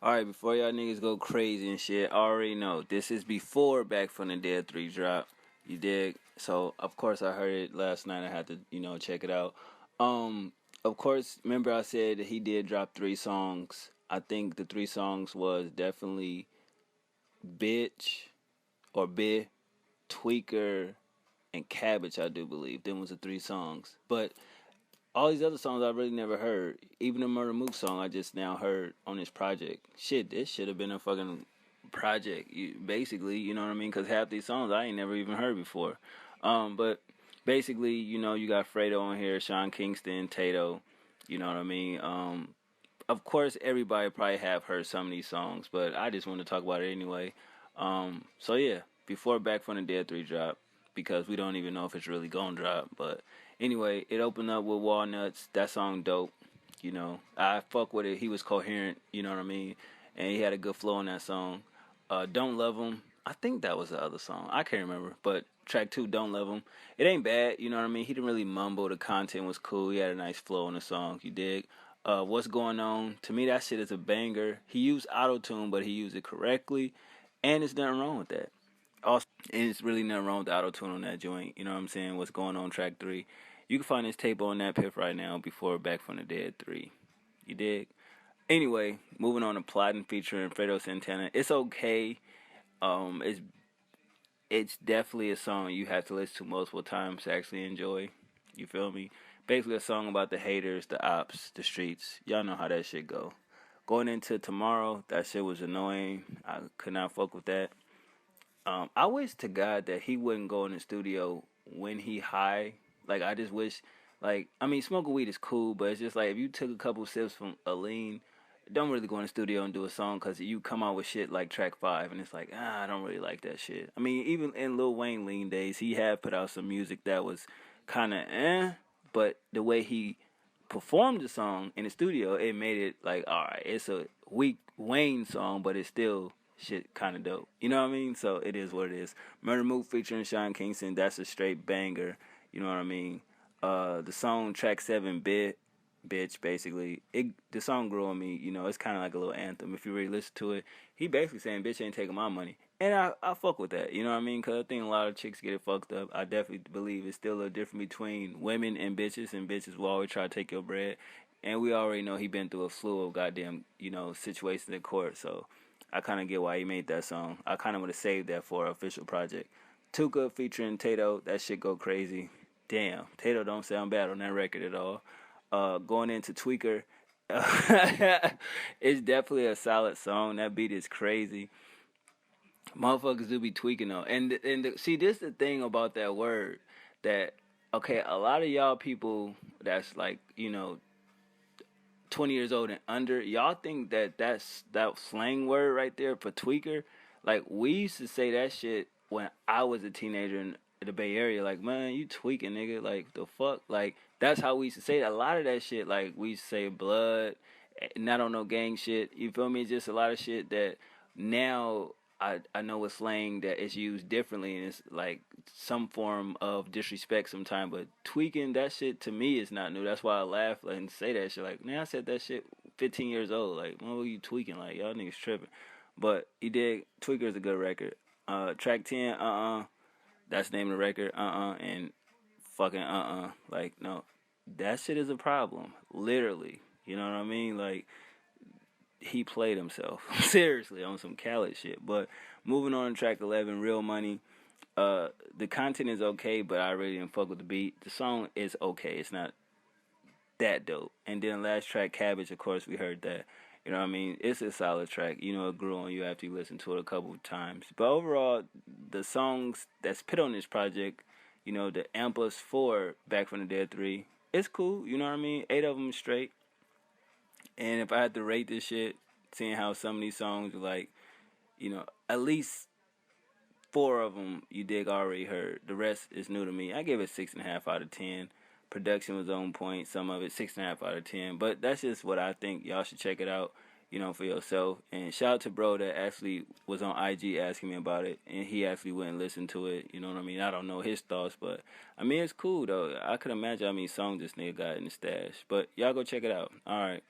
Alright, before y'all niggas go crazy and shit, I already know. This is before Back from the Dead 3 drop. You dig? So, of course, I heard it last night. I had to, check it out. Of course, remember I said that he did drop 3 songs. I think the 3 songs was definitely Bitch or Bit, Tweaker, and Cabbage, I do believe. Them was the 3 songs. But all these other songs I really never heard. Even the Murder Mook song I just now heard on this project. Shit, this should have been a fucking project, basically, you know what I mean? Because half these songs I ain't never even heard before. But basically, you got Fredo on here, Sean Kingston, Tato, you know what I mean? Of course, everybody probably have heard some of these songs, but I just want to talk about it anyway. So yeah, before Back from the Dead 3 drop, because we don't even know if it's really gonna drop, but anyway, it opened up with Walnuts. That song dope. I fuck with it. He was coherent, you know what I mean? And he had a good flow on that song. Don't Love Him. I think that was the other song. I can't remember. But track 2, Don't Love Him. It ain't bad, you know what I mean? He didn't really mumble. The content was cool. He had a nice flow on the song. You dig? What's Going On? To me, that shit is a banger. He used auto-tune, but he used it correctly. And there's nothing wrong with that. Also, and it's really nothing wrong with the auto-tune on that joint. You know what I'm saying? What's Going On, track 3. You can find this tape on that Piff right now before Back from the Dead 3. You dig? Anyway, moving on to Plotting featuring Fredo Santana. It's okay. It's definitely a song you have to listen to multiple times to actually enjoy. You feel me? Basically a song about the haters, the ops, the streets. Y'all know how that shit go. Going into Tomorrow, that shit was annoying. I could not fuck with that. I wish to God that he wouldn't go in the studio when he high. Like, I just wish, smoking weed is cool, but it's just like, if you took a couple sips from a lean, don't really go in the studio and do a song, because you come out with shit like track 5, and it's like, I don't really like that shit. I mean, even in Lil Wayne lean days, he had put out some music that was kind of but the way he performed the song in the studio, it made it like, alright, it's a weak Wayne song, but it's still shit kind of dope. You know what I mean? So it is what it is. Murder Mook featuring Sean Kingston, that's a straight banger. You know what I mean? The song track 7, Bitch, basically. The song grew on me. It's kind of like a little anthem. If you really listen to it, he basically saying, bitch ain't taking my money. And I fuck with that. You know what I mean? Because I think a lot of chicks get it fucked up. I definitely believe it's still a difference between women and bitches will always try to take your bread. And we already know he been through a slew of goddamn, situations in court. So I kind of get why he made that song. I kind of would have saved that for an official project. Tuka featuring Tato, that shit go crazy. Damn, Tato don't sound bad on that record at all. Going into Tweaker, it's definitely a solid song. That beat is crazy. Motherfuckers do be tweaking though. See, this is the thing about that word, that, okay, a lot of y'all people that's like, 20 years old and under, y'all think that's that slang word right there for tweaker. Like, we used to say that shit when I was a teenager in the Bay Area. Like, man, you tweaking, nigga. Like, the fuck? Like, that's how we used to say it. A lot of that shit, like, we used to say blood, not on no gang shit. You feel me? It's just a lot of shit that now I know it's slang that is used differently, and it's like some form of disrespect sometimes. But tweaking, that shit to me is not new. That's why I laugh and say that shit. Like, man, I said that shit 15 years old. Like, what were you tweaking? Like, y'all niggas tripping. But he did. Tweaker is a good record. Track 10, that's the name of the record. And fucking Like, no, that shit is a problem. Literally. You know what I mean? Like, he played himself. Seriously, on some Khaled shit. But moving on to track 11, Real Money. The content is okay, but I really didn't fuck with the beat. The song is okay. It's not that dope. And then last track, Cabbage, of course, we heard that. You know what I mean? It's a solid track. It grew on you after you listen to it a couple of times. But overall, the songs that's put on this project, the Ampas for Back from the Dead 3, it's cool. You know what I mean? 8 of them straight. And if I had to rate this shit, seeing how some of these songs are like, at least 4 of them you dig already heard. The rest is new to me. I give it 6.5 out of 10. Production was on point. Some of it 6.5 out of 10. But that's just what I think. Y'all should check it out, for yourself. And shout out to bro that actually was on IG asking me about it, and he actually went and listened to it. You know what I mean? I don't know his thoughts, but I mean, it's cool though. I could imagine how many songs this nigga got in the stash. But y'all go check it out. All right.